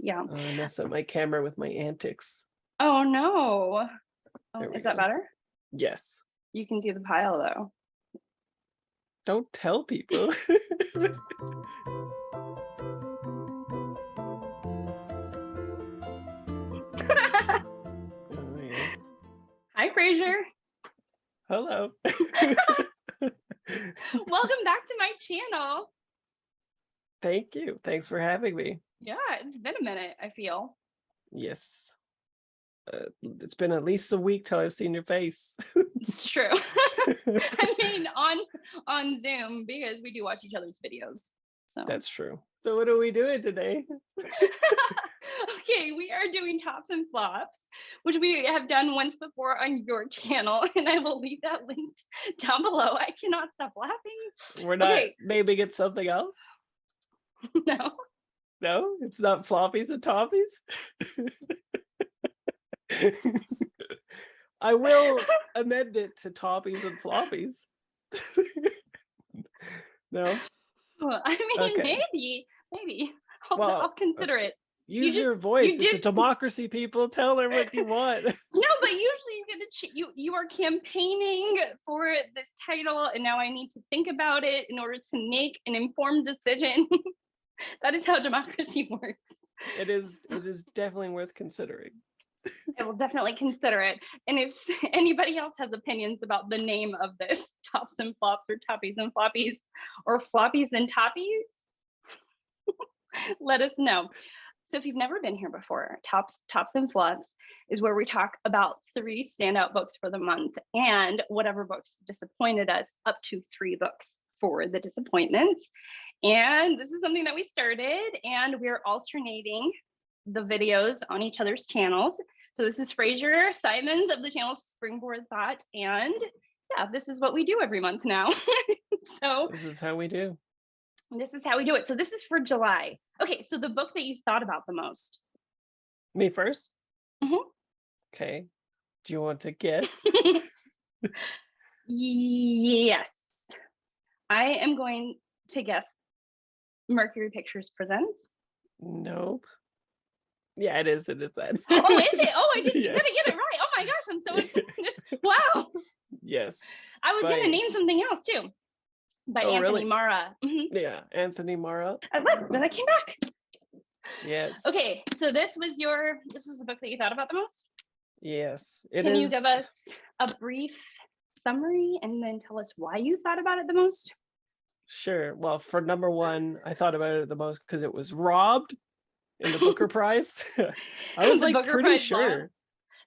Yeah. I messed up my camera with my antics. Oh no. Oh, There we is that go. better? Yes. You can see the pile though. Don't tell people. Oh, yeah. Hi, Fraser. Hello. Welcome back to my channel. Thank you. Thanks for having me. Yeah, it's been a minute, I feel. Yes. It's been at least a week till I've seen your face. It's true. I mean, on Zoom, because we do watch each other's videos. So That's true. So what are we doing today? Okay, we are doing tops and flops, which we have done once before on your channel, and I will leave that linked down below. I cannot stop laughing. We're not Okay. naming it something else? No. No? It's not floppies and toppies? I will amend it to toppies and floppies. No? Well, I mean, Okay. maybe. Well, I'll consider it. Use your voice. It's a did- democracy, people. Tell her what you want. No, but usually you get to you are campaigning for this title, and now I need to think about it in order to make an informed decision. That is how democracy works. It is definitely worth considering. I will definitely consider it. And if anybody else has opinions about the name of this, tops and flops, or toppies and floppies, or floppies and toppies, let us know. So if you've never been here before, Tops and Flops is where we talk about 3 standout books for the month and whatever books disappointed us, up to 3 books for the disappointments. And this is something that we started, and we're alternating the videos on each other's channels. So this is Fraser Simons of the channel Springboard Thought, and yeah, this is what we do every month now. So this is how we do. This is how we do it. So this is for July. Okay, so the book that you thought about the most. Me first? Mm-hmm. Okay. Do you want to guess? Yes. I am going to guess Mercury Pictures Presents. Nope. Yeah, it is. It is that. Oh, is it? Oh, I didn't Yes. get it right. Oh my gosh, I'm so excited. Wow. Yes. I was going to name something else too. By Anthony really? Marra. Mm-hmm. Yeah, Anthony Marra. I left, but I came back. Yes. Okay, so this was the book that you thought about the most? Yes. Can you give us a brief summary and then tell us why you thought about it the most? Sure. Well, for number 1, I thought about it the most because it was robbed in the Booker Prize. I was like pretty sure.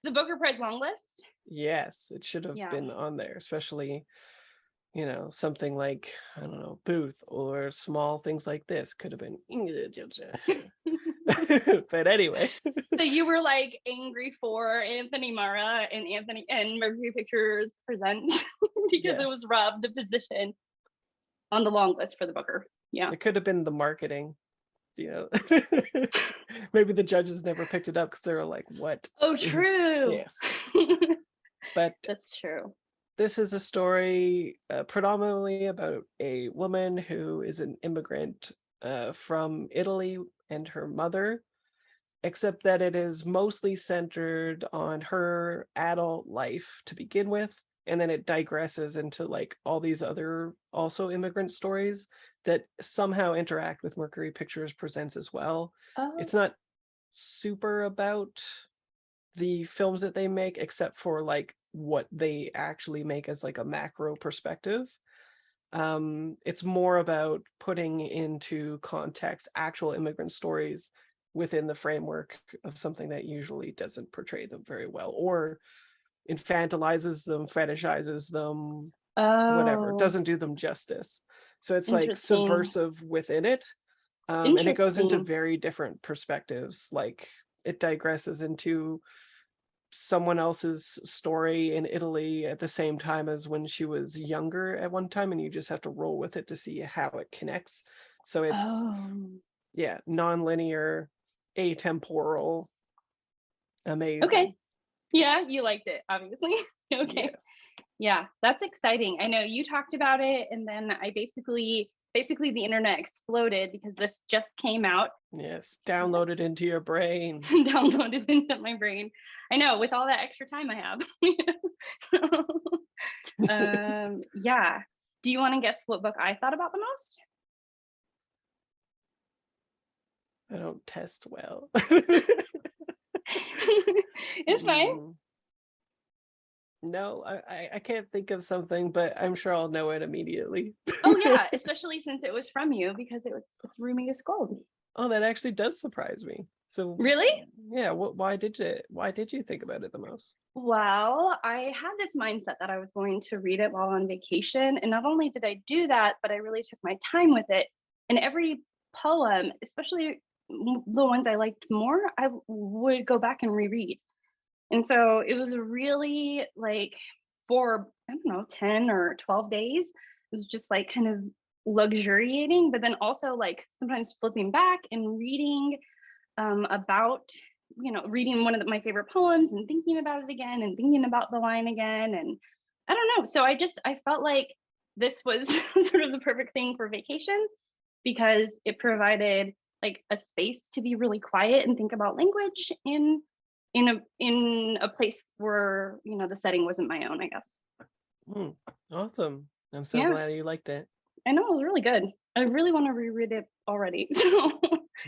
The Booker Prize long list? Yes, it should have been on there, especially, you know, something like, I don't know, Booth, or small things like this could have been. But anyway. So you were like angry for Anthony Marra and Mercury Pictures Presents because it was robbed the position on the long list for the Booker. Yeah. It could have been the marketing. Yeah. Maybe the judges never picked it up because they were like, what? Oh, true. Yes. But that's true. This is a story predominantly about a woman who is an immigrant from Italy and her mother, except that it is mostly centered on her adult life to begin with, and then it digresses into like all these other also immigrant stories that somehow interact with Mercury Pictures Presents as well. Oh. It's not super about the films that they make, except for like what they actually make as like a macro perspective. It's more about putting into context actual immigrant stories within the framework of something that usually doesn't portray them very well, or infantilizes them, fetishizes them, whatever, doesn't do them justice. So it's like subversive within it. And it goes into very different perspectives. Like it digresses into someone else's story in Italy at the same time as when she was younger at one time, and you just have to roll with it to see how it connects. So it's non-linear, atemporal, amazing. Okay. Yeah, you liked it, obviously. Okay. Yes. Yeah, that's exciting. I know you talked about it, and then I basically basically the internet exploded because this just came out. Yes, downloaded into your brain. Downloaded into my brain. I know, with all that extra time I have. Yeah. Do you want to guess what book I thought about the most? I don't test well. It's fine. No, I can't think of something, but I'm sure I'll know it immediately. Oh yeah, especially since it was from you, because it's Rumi is Gold. Oh, that actually does surprise me. So really? Yeah, why did you think about it the most? Well, I had this mindset that I was going to read it while on vacation. And not only did I do that, but I really took my time with it. And every poem, especially the ones I liked more, I would go back and reread. And so it was really like for, I don't know, 10 or 12 days, it was just like kind of luxuriating, but then also like sometimes flipping back and reading about, reading one of my favorite poems and thinking about it again and thinking about the line again. And I don't know. So I felt like this was sort of the perfect thing for vacation because it provided like a space to be really quiet and think about language in a place where, the setting wasn't my own, I guess. Awesome. I'm so glad you liked it. I know, it was really good. I really want to reread it already. So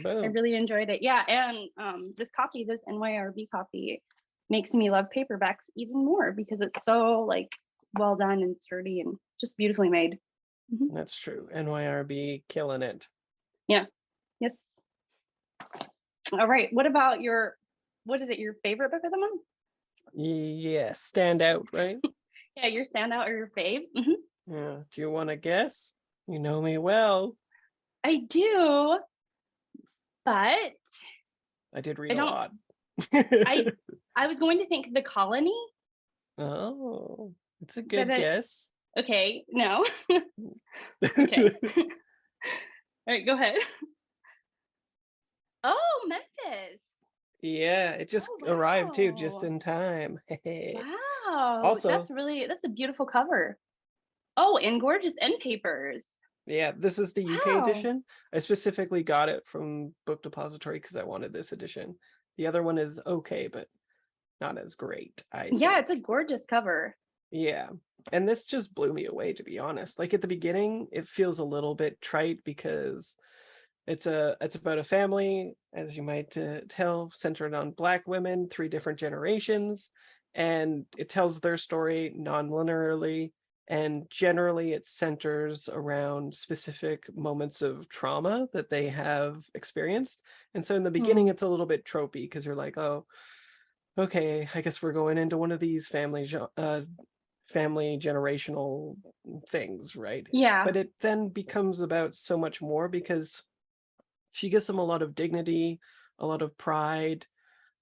I really enjoyed it. Yeah. And this NYRB copy makes me love paperbacks even more because it's so like well done and sturdy and just beautifully made. Mm-hmm. That's true. NYRB killing it. Yeah. Yes. All right. What about your favorite book of the month? Yeah, stand out, right? Yeah, your standout or your fave. Mm-hmm. Yeah. Do you want to guess? You know me well. I do, but I did read a lot. I was going to think The Colony. Oh, it's a good guess. Okay, no. Okay. All right, go ahead. Oh, Memphis. Yeah, it just arrived too, just in time. Wow. Also, that's a beautiful cover. Oh, and gorgeous end papers. Yeah, this is the UK edition. I specifically got it from Book Depository because I wanted this edition. The other one is okay, but not as great. Yeah, it's a gorgeous cover. Yeah, and this just blew me away, to be honest. Like at the beginning, it feels a little bit trite because it's about a family, as you might tell, centered on Black women, 3 different generations, and it tells their story non-linearly. And generally it centers around specific moments of trauma that they have experienced. And so in the beginning, it's a little bit tropey because you're like, oh, okay, I guess we're going into one of these family generational things, right? Yeah. But it then becomes about so much more because she gives them a lot of dignity, a lot of pride,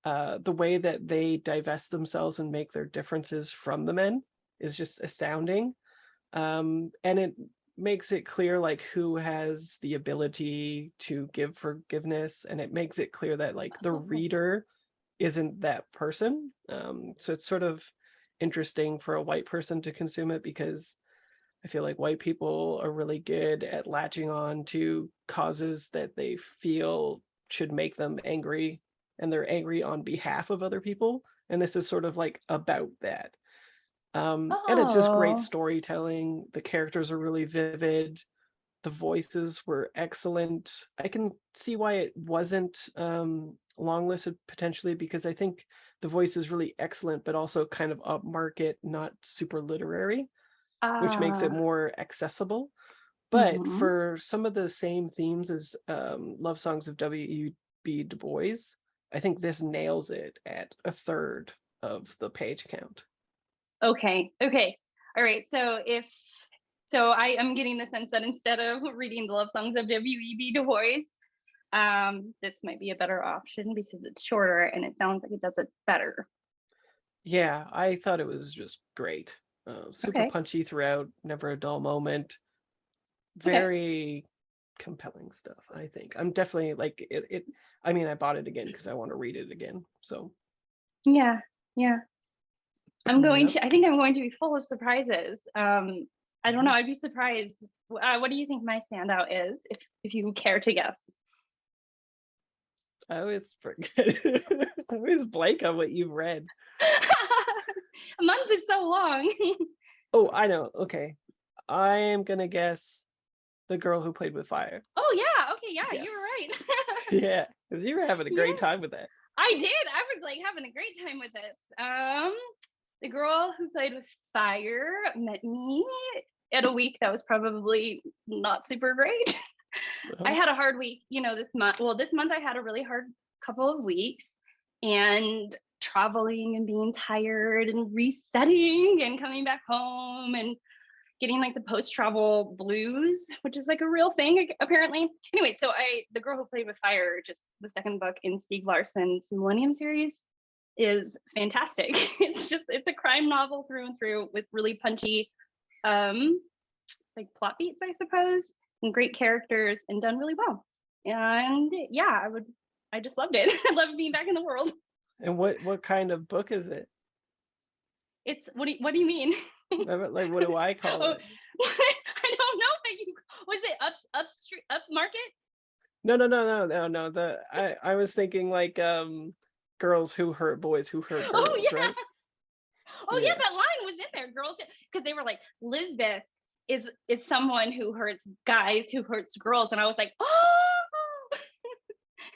the way that they divest themselves and make their differences from the men is just astounding. And it makes it clear like who has the ability to give forgiveness, and it makes it clear that like the reader isn't that person. So it's sort of interesting for a white person to consume it because I feel like white people are really good at latching on to causes that they feel should make them angry, and they're angry on behalf of other people. And this is sort of like about that. And it's just great storytelling. The characters are really vivid. The voices were excellent. I can see why it wasn't longlisted potentially because I think the voice is really excellent, but also kind of upmarket, not super literary, which makes it more accessible. But for some of the same themes as Love Songs of W.E.B. Du Bois, I think this nails it at 1/3 of the page count. Okay. All right. So I am getting the sense that instead of reading the Love Songs of W.E.B. Du Bois, this might be a better option because it's shorter and it sounds like it does it better. Yeah, I thought it was just great. Super punchy throughout, never a dull moment. Very compelling stuff, I think. I'm definitely like it. I mean, I bought it again because I want to read it again. So yeah. I think I'm going to be full of surprises. I I don't know. I'd be surprised. What do you think my standout is, if you care to guess? I always forget. I always blank on what you've read. A month is so long. Oh, I know. Okay. I am going to guess The Girl Who Played with Fire. Oh, yeah. Okay, yeah, Yes. you were right. Yeah, because you were having a great time with that. I did. I was like having a great time with this. The Girl Who Played with Fire met me at a week that was probably not super great. I had a hard week, this month. Well, this month I had a really hard couple of weeks, and traveling and being tired and resetting and coming back home and getting like the post-travel blues, which is like a real thing apparently. Anyway, so The Girl Who Played with Fire, just the second book in Stieg Larsson's Millennium series, is fantastic. It's a crime novel through and through with really punchy like plot beats, I suppose, and great characters, and done really well. And yeah, I just loved it. I loved being back in the world. And what kind of book is it? It's what do you mean? Like, what do I call it? I don't know. Was it up market? No. I was thinking like girls who hurt boys who hurt girls, right? Yeah, that line was in there, girls, because they were like, Lisbeth is someone who hurts guys who hurts girls, and I was like, oh.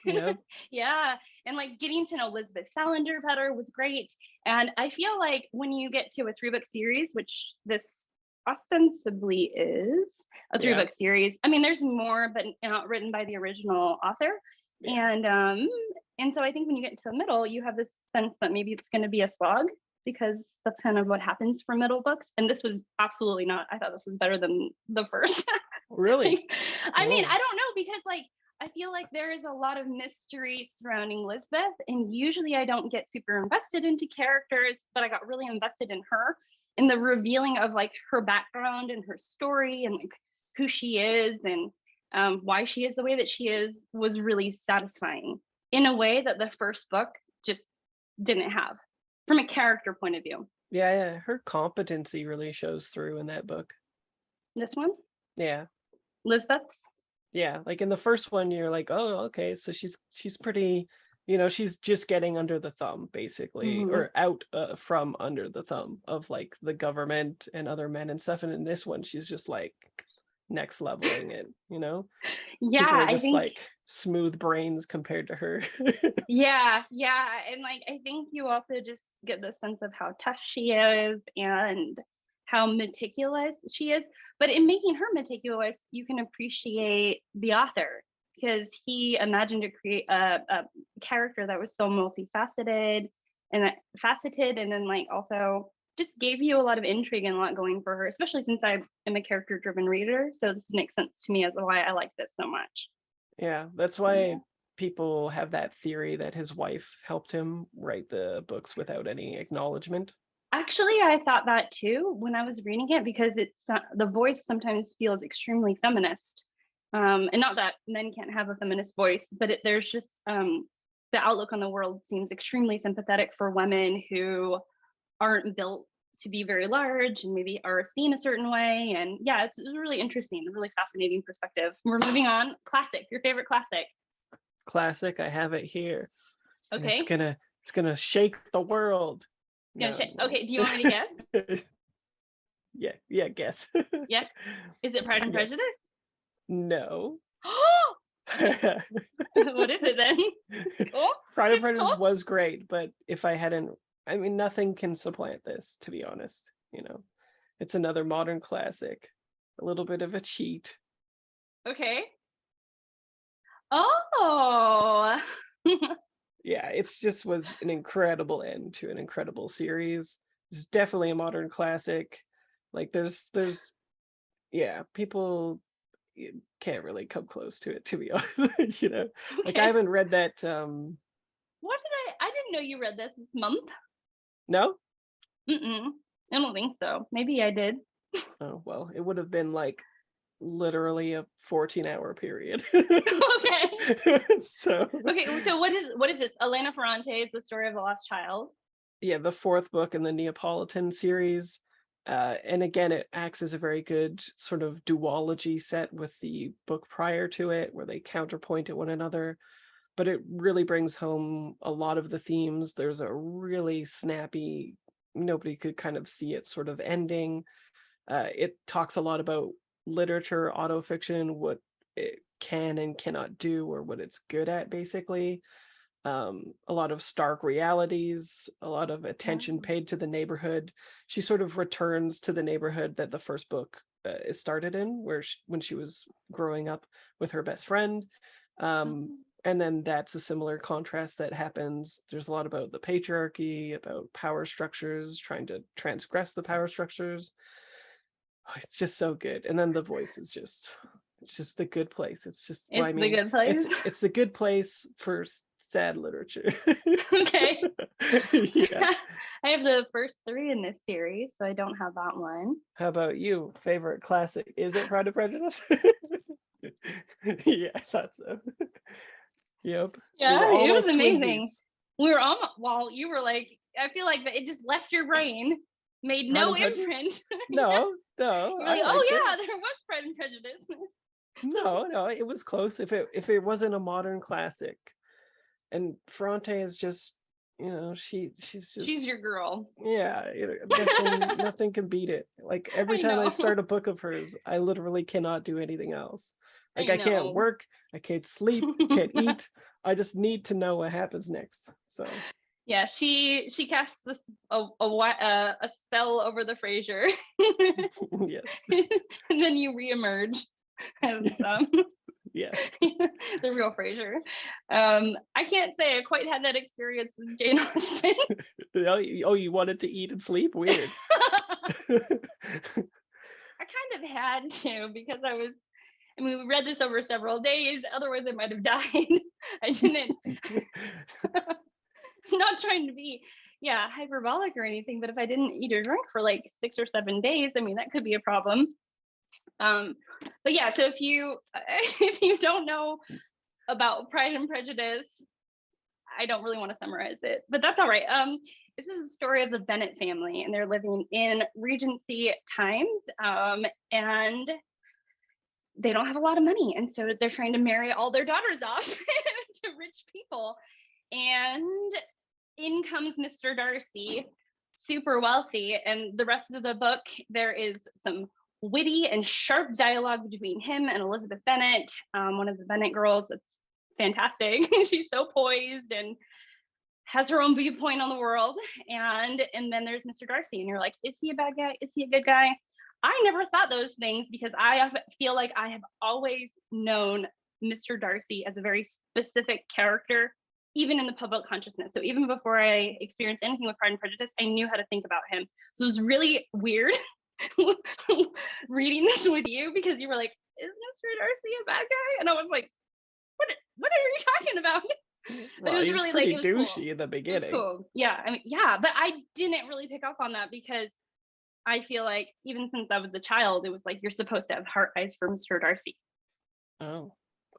Yep. Yeah, and like getting to know Lisbeth Salander better was great. And I feel like when you get to a 3-book series, which this ostensibly is a 3-book series, I mean, there's more, but not written by the original author. Yeah. And so I think when you get into the middle, you have this sense that maybe it's going to be a slog, because that's kind of what happens for middle books. And this was absolutely not. I thought this was better than the first. Really? I mean, I don't know, because like I feel like there is a lot of mystery surrounding Lisbeth, and usually I don't get super invested into characters, but I got really invested in her, in the revealing of like her background and her story and like who she is and why she is the way that she is, was really satisfying in a way that the first book just didn't have from a character point of view. Yeah, her competency really shows through in that book. This one? Yeah. Lisbeth's? Yeah, like in the first one, you're like, oh, okay, so she's pretty, she's just getting under the thumb, basically, or out from under the thumb of like the government and other men and stuff. And in this one, she's just like next leveling it, Yeah, people are just I think like smooth brains compared to her. yeah, and like I think you also just get the sense of how tough she is and how meticulous she is. But in making her meticulous, you can appreciate the author, because he imagined to create a character that was so multifaceted and then like also just gave you a lot of intrigue and a lot going for her, especially since I am a character-driven reader. So this makes sense to me as to why I like this so much. Yeah, that's why people have that theory that his wife helped him write the books without any acknowledgement. Actually, I thought that too when I was reading it, because the voice sometimes feels extremely feminist. And not that men can't have a feminist voice, but there's just the outlook on the world seems extremely sympathetic for women who aren't built to be very large and maybe are seen a certain way. And yeah, it's really interesting, a really fascinating perspective. We're moving on. Classic, your favorite classic. Classic, I have it here. Okay. And it's gonna shake the world. Okay, do you want me to guess? Yeah, guess. Yeah. Is it Pride and Prejudice? No. What is it then? Cool. Pride and Prejudice was great, but if I hadn't, I mean, nothing can supplant this, to be honest. It's another modern classic, a little bit of a cheat. Okay. Oh. Yeah, it's just was an incredible end to an incredible series. It's definitely a modern classic. Like there's people can't really come close to it, to be honest. Okay. Like I haven't read that. What did I didn't know you read this month. No? I don't think so. Maybe I did. Oh, well, it would have been like literally a 14-hour period. Okay. So what is this? Elena Ferrante is the story of the lost child. Yeah, the fourth book in the Neapolitan series. And again, it acts as a very good sort of duology set with the book prior to it, where they counterpoint at one another. But it really brings home a lot of the themes. There's a really snappy, nobody could kind of see it sort of ending. It talks a lot about literature, autofiction, what it can and cannot do, or what it's good at, basically. A lot of stark realities, a lot of attention paid to the neighborhood. She sort of returns to the neighborhood that the first book is started in, where when she was growing up with her best friend. And then that's a similar contrast that happens. There's a lot about the patriarchy, about power structures, trying to transgress the power structures. Oh, it's just so good. And then the voice is just, it's just the good place. It's just, It's the good place. It's the good place for sad literature. Okay. Yeah. I have the first 3 in this series, so I don't have that one. How about you? Favorite classic? Is it Pride and Prejudice? Yeah, I thought so. Yep. Yeah, We it was amazing. twinsies. We were almost, well, you were like, I feel like it just left your brain, made no imprint. No. You were like, oh yeah, there was Pride and Prejudice. No, it was close. If it wasn't a modern classic. And Ferrante is just, she's your girl. Yeah, nothing can beat it. Like every time I start a book of hers, I literally cannot do anything else. Like I can't work, I can't sleep, can't eat. I just need to know what happens next. So yeah, she casts a spell over the Fraser. Yes. And then you reemerge as yes, the real Fraser. I can't say I quite had that experience with Jane Austen. Oh, you wanted to eat and sleep? Weird. I kind of had to, because we read this over several days, otherwise I might have died. I didn't. I'm not trying to be hyperbolic or anything, but if I didn't eat or drink for like 6 or 7 days, I mean, that could be a problem. But yeah, so if you don't know about Pride and Prejudice, I don't really want to summarize it, but that's all right. This is a story of the Bennet family, and they're living in Regency times, and they don't have a lot of money, and so they're trying to marry all their daughters off to rich people. And in comes Mr. Darcy, super wealthy, and the rest of the book, there is some witty and sharp dialogue between him and Elizabeth Bennet, one of the Bennet girls. That's fantastic. She's so poised and has her own viewpoint on the world. And then there's Mr. Darcy, and you're like, is he a bad guy? Is he a good guy? I never thought those things, because I feel like I have always known Mr. Darcy as a very specific character, even in the public consciousness. So even before I experienced anything with Pride and Prejudice, I knew how to think about him. So it was really weird reading this with you, because you were like, is Mr. Darcy a bad guy? And I was like, what are you talking about? But it was really like, it was douchey cool. in the beginning. It was cool. Yeah, I mean, yeah, but I didn't really pick up on that, because I feel like even since I was a child, it was like, you're supposed to have heart eyes for Mr. Darcy. Oh.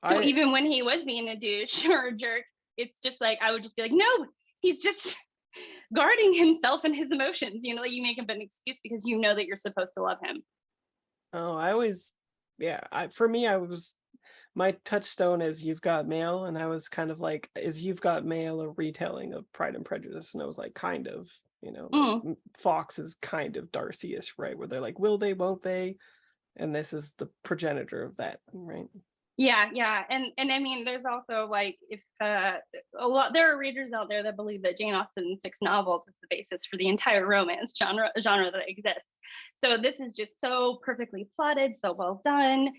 So even when he was being a douche or a jerk, it's just like, I would just be like, no, he's just guarding himself and his emotions. You make up an excuse because you know that you're supposed to love him. Oh, for me, my touchstone is You've Got Mail, and I was kind of like, is You've Got Mail a retelling of Pride and Prejudice? And I was like, kind of, like Fox is kind of Darcy-ish, right? Where they're like, will they, won't they? And this is the progenitor of that, right? Yeah, and I mean, there's also like, if there are readers out there that believe that Jane Austen's 6 novels is the basis for the entire romance genre that exists. So this is just so perfectly plotted, so well done.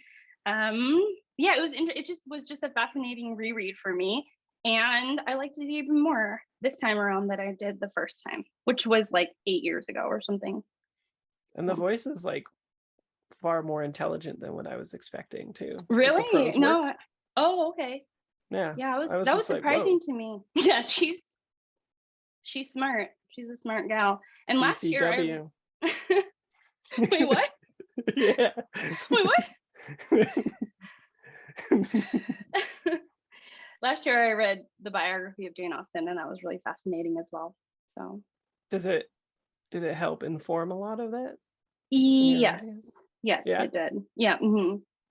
It was just a fascinating reread for me, and I liked it even more this time around than I did the first time, which was like 8 years ago or something. And the voice is like far more intelligent than what I was expecting too. Really? No. Oh, okay. Yeah. That was surprising to me. Yeah, she's smart. She's a smart gal. And last year Wait, what? Yeah. Wait, what? Last year I read the biography of Jane Austen, and that was really fascinating as well. So did it help inform a lot of that? Yes. Yes, Yeah. it did. Yeah.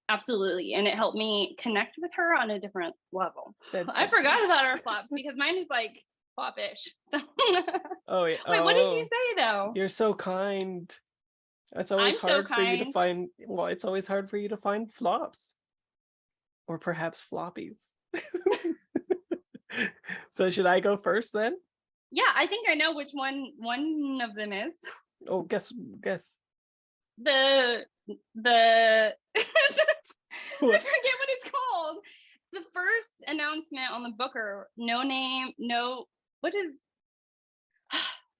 Absolutely. And it helped me connect with her on a different level. I forgot about our flops because mine is like flop-ish. So Oh yeah. wait, what did you say though? You're so kind. It's always I'm so hard for you to kind. find, well, it's always hard for you to find flops. Or perhaps floppies. So should I go first then? Yeah, I think I know which one of them is. Oh, guess. The I forget what it's called. The first announcement on the Booker, what is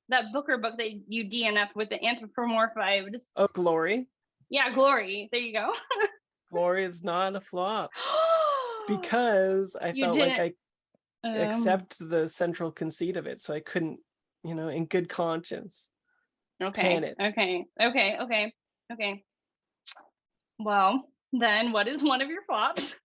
that Booker book that you DNF with the anthropomorphized? Oh, Glory. Yeah, Glory. There you go. Glory is not a flop because I felt like I accept the central conceit of it, so I couldn't, in good conscience, pan it. Okay. Well, then what is one of your flops?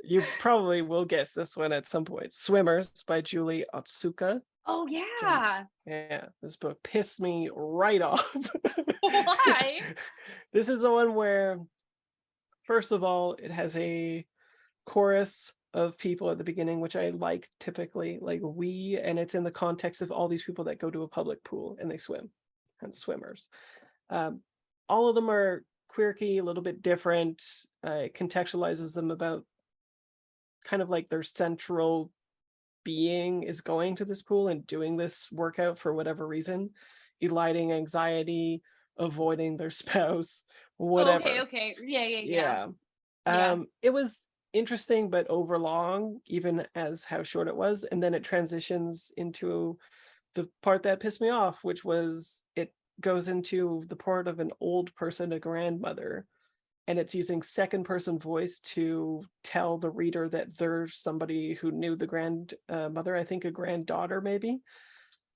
You probably will guess this one at some point. Swimmers by Julie Otsuka. Oh yeah. Yeah, this book pissed me right off. Why? This is the one where, first of all, it has a chorus of people at the beginning, which I like typically, like and it's in the context of all these people that go to a public pool and they swim, and swimmers. All of them are quirky, a little bit different. It contextualizes them about kind of like their central being is going to this pool and doing this workout for whatever reason, eliding anxiety, avoiding their spouse, whatever. Okay. Yeah. It was interesting but overlong, even as how short it was, and then it transitions into the part that pissed me off, which was it goes into the part of an old person, a grandmother, and it's using second person voice to tell the reader that there's somebody who knew the grandmother, I think a granddaughter maybe,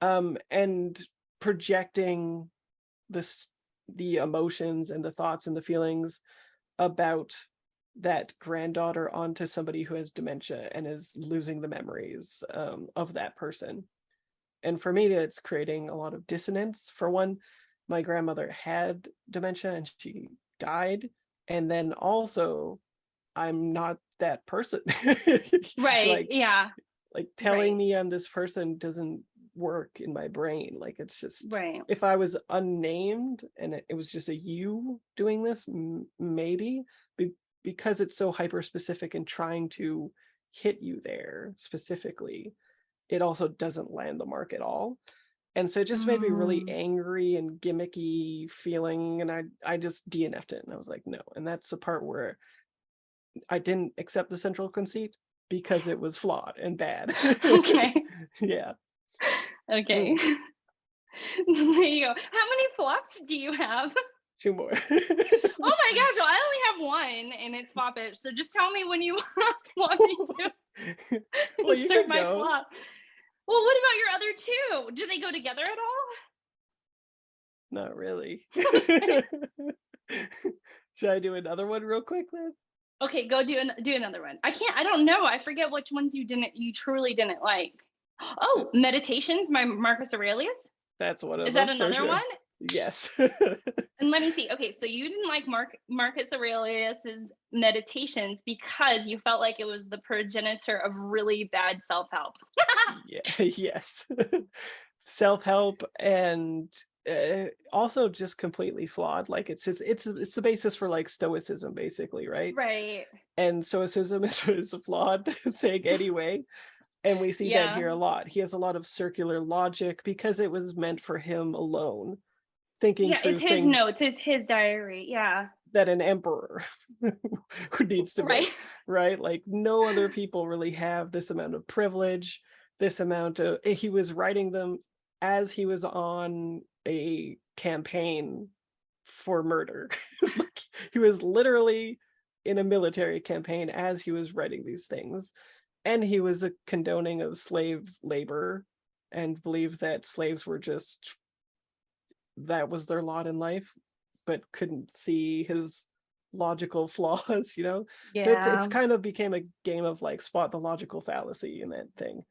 and projecting the emotions and the thoughts and the feelings about that granddaughter onto somebody who has dementia and is losing the memories of that person. And for me, that's creating a lot of dissonance. For one, my grandmother had dementia and she died. And then also, I'm not that person. Right. Like telling me I'm this person doesn't work in my brain. Like it's just, right. If I was unnamed and it was just a you doing this, maybe, because it's so hyper specific and trying to hit you there specifically, it also doesn't land the mark at all. And so it just made me really angry and gimmicky feeling, and I just DNF'd it, and I was like, no. And that's the part where I didn't accept the central conceit because it was flawed and bad. Okay. Yeah. Okay. There you go. How many flops do you have? 2 more. Oh my gosh, well, I only have one, and it's flop-ish. So just tell me when you want me to insert my flop. Well, what about your other 2? Do they go together at all? Not really. Should I do another one real quick then? Okay, go do another one. I don't know. I forget which ones you truly didn't like. Oh, Meditations by Marcus Aurelius? That's one of them. Is that another one? Yes. And let me see. Okay, so you didn't like Marcus Aurelius's Meditations because you felt like it was the progenitor of really bad self-help. Yeah. Yes. Self-help, and also just completely flawed. Like it's the basis for like stoicism, basically, right? Right. And stoicism is a flawed thing anyway. And we see that here a lot. He has a lot of circular logic because it was meant for him alone. Thinking through it's his things, notes, it's his diary. Yeah. That an emperor who needs to make, right? Like no other people really have this amount of privilege, this amount of, he was writing them as he was on a campaign for murder. Like, he was literally in a military campaign as he was writing these things. And he was a condoning of slave labor and believed that slaves were just, that was their lot in life, but couldn't see his logical flaws, Yeah. So it's kind of became a game of like spot the logical fallacy in that thing.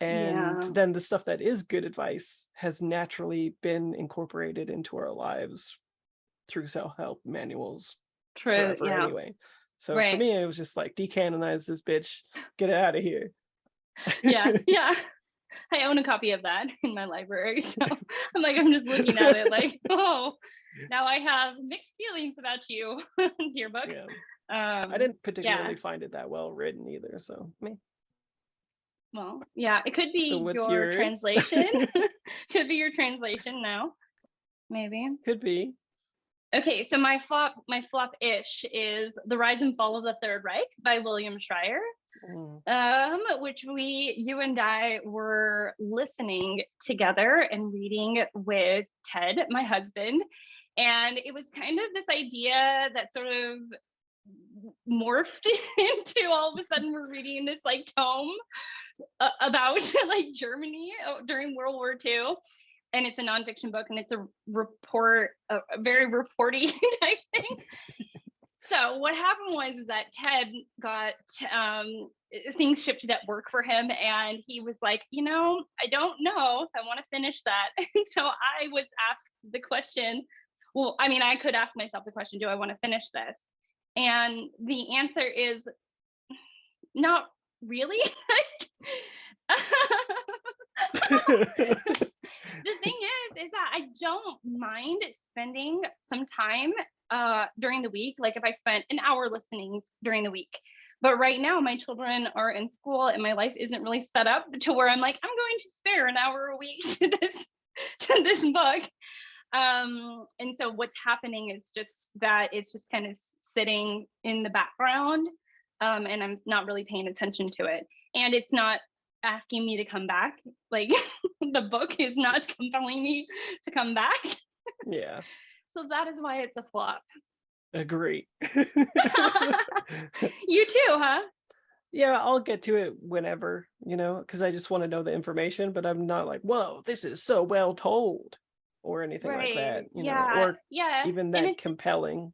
And then the stuff that is good advice has naturally been incorporated into our lives through self-help manuals True. forever Yeah. anyway. So for Right. me, it was just like, decanonize this bitch, get it out of here. Yeah. Yeah. I own a copy of that in my library. So I'm just looking at it like, oh, now I have mixed feelings about you, dear book. Yeah. I didn't particularly Yeah. find it that well written either. So me. Well, yeah, it could So be what's your yours? translation. Could be your translation now, maybe. Could be. Okay, so my flop-ish is The Rise and Fall of the Third Reich by William Shirer. Which you and I were listening together and reading with Ted, my husband. And it was kind of this idea that sort of morphed into, all of a sudden we're reading this like tome about like Germany during World War II. And it's a nonfiction book, and it's a report, a very reporty type thing. So what happened was that Ted got things shifted at work for him, and he was like, I don't know if I want to finish that. And so I was asked the question, well, I mean, I could ask myself the question, do I want to finish this? And the answer is not really. The thing is that I don't mind spending some time during the week, like if I spent an hour listening during the week. But right now my children are in school and my life isn't really set up to where I'm like, I'm going to spare an hour a week to this book. And so what's happening is just that it's just kind of sitting in the background, and I'm not really paying attention to it. And it's not asking me to come back. Like the book is not compelling me to come back. Yeah. So that is why it's a flop. Agree. You too, huh? Yeah, I'll get to it whenever, because I just want to know the information, but I'm not like, whoa, this is so well told or anything like that, or even that compelling.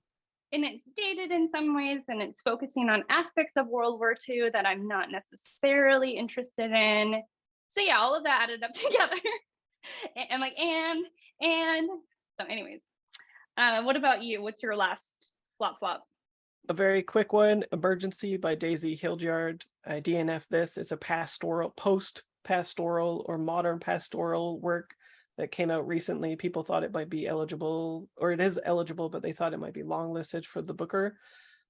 And it's dated in some ways, and it's focusing on aspects of World War II that I'm not necessarily interested in. So yeah, all of that added up together. I'm like, and so anyways, what about you? What's your last flop? A very quick one, Emergency by Daisy Hildyard. I DNF this. It's a post-pastoral or modern pastoral work that came out recently. People thought it might be eligible, or it is eligible, but they thought it might be longlisted for the Booker.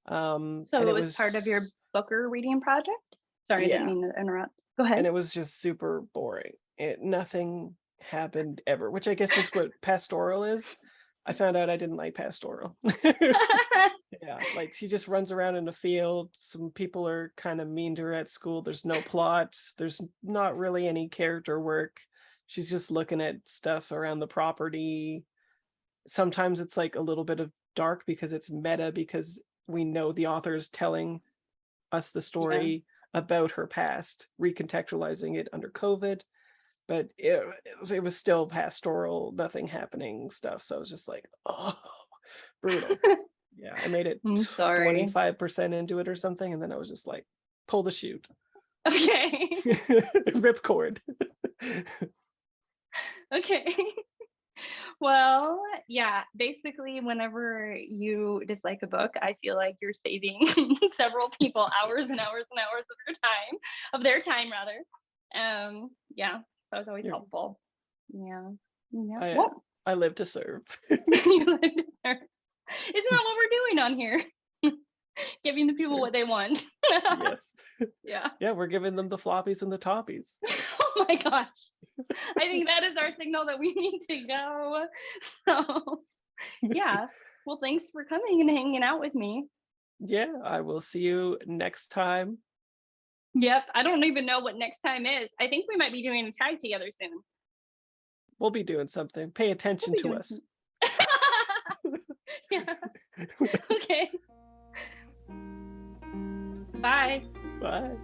So it was part of your Booker reading project? Sorry, I didn't mean to interrupt. Go ahead. And it was just super boring. Nothing happened ever, which I guess is what pastoral is. I found out I didn't like pastoral. Yeah, like she just runs around in the field. Some people are kind of mean to her at school. There's no plot. There's not really any character work. She's just looking at stuff around the property. Sometimes it's like a little bit of dark because it's meta, because we know the author is telling us the story about her past, recontextualizing it under COVID. But it was still pastoral, nothing happening stuff. So I was just like, oh, brutal. Yeah, I made it 25% into it or something. And then I was just like, pull the chute. Okay. Ripcord. Okay. Well, yeah, basically whenever you dislike a book, I feel like you're saving several people hours and hours and hours of their time rather. Yeah, so it's always helpful. Yeah. I live to serve. You live to serve. Isn't that what we're doing on here? Giving the people what they want. Yes. Yeah. Yeah, we're giving them the floppies and the toppies. Oh my gosh. I think that is our signal that we need to go. So yeah. Well, thanks for coming and hanging out with me. Yeah, I will see you next time. Yep. I don't even know what next time is. I think we might be doing a tag together soon. We'll be doing something. Pay attention to us. Yeah. Okay. Bye. Bye.